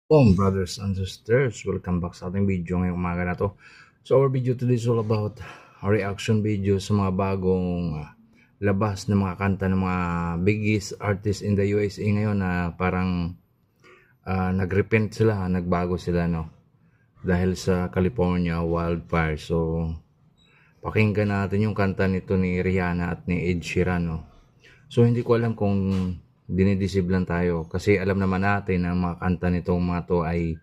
Brothers and sisters, welcome back sa ating video ngayong umaga na to. So our video today is all about a reaction video sa mga bagong labas ng mga kanta ng mga biggest artists in the USA ngayon na parang nagrepent sila, nagbago sila no dahil sa California wildfire. So pakinggan natin yung kanta nito ni Rihanna at ni Ed Sheeran no. So hindi ko alam kung dinideceive lang tayo kasi alam naman natin na mga kanta nitong mga to ay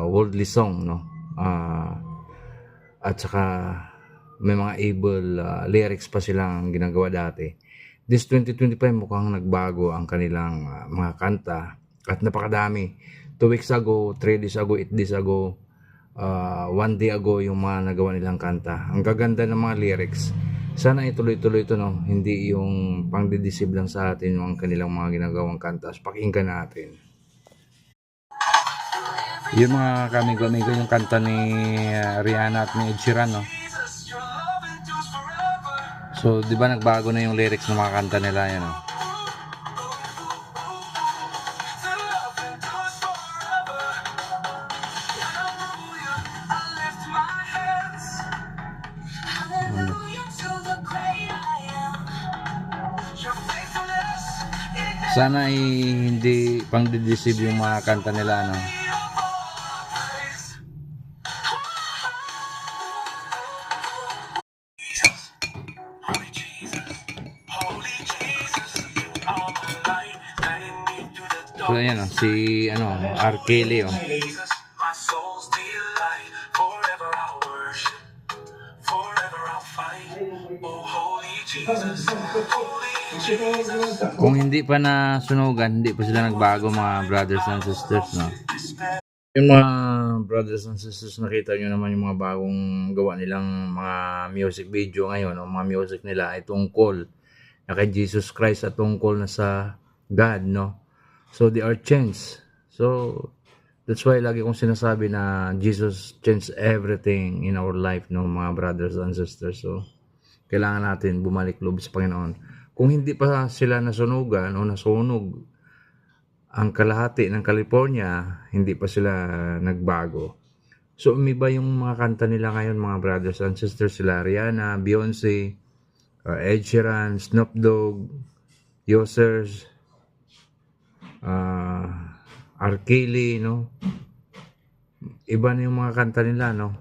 worldly song no. At saka may mga able lyrics pa silang ginagawa dati. This 2025 mukhang nagbago ang kanilang mga kanta at napakadami. 2 weeks ago, 3 days ago, 8 days ago, 1 day ago yung mga nagawa nilang kanta. Ang gaganda ng mga lyrics. Sana ituloy-tuloy ito no, hindi yung pang-deceive lang sa atin yung kanilang mga ginagawang kanta. So, pakinggan natin. Yung mga kamigo-migo yung kanta ni Rihanna at ni Ed Sheeran no. So, di ba nagbago na yung lyrics ng mga kanta nila yan no. Sana ay hindi pang-deceive yung mga kanta nila no. So ayan oh, si R. Kelly oh. Kung hindi pa nasunugan, hindi pa sila nagbago mga brothers and sisters no. Yung mga brothers and sisters, nakita nyo naman yung mga bagong gawa nilang mga music video ngayon, o mga music nila ay tungkol na kay Jesus Christ at tungkol na sa God, no? So, they are changed. So, that's why lagi kong sinasabi na Jesus changed everything in our life, no, mga brothers and sisters. So, kailangan natin bumalik loob sa Panginoon. Kung hindi pa sila nasunugan o nasunog ang kalahati ng California, hindi pa sila nagbago. So, umiba yung mga kanta nila ngayon, mga brothers and sisters, sila Rihanna, Beyonce, Ed Sheeran, Snoop Dogg, Yosers, R. Kelly, no? Iba na yung mga kanta nila, no?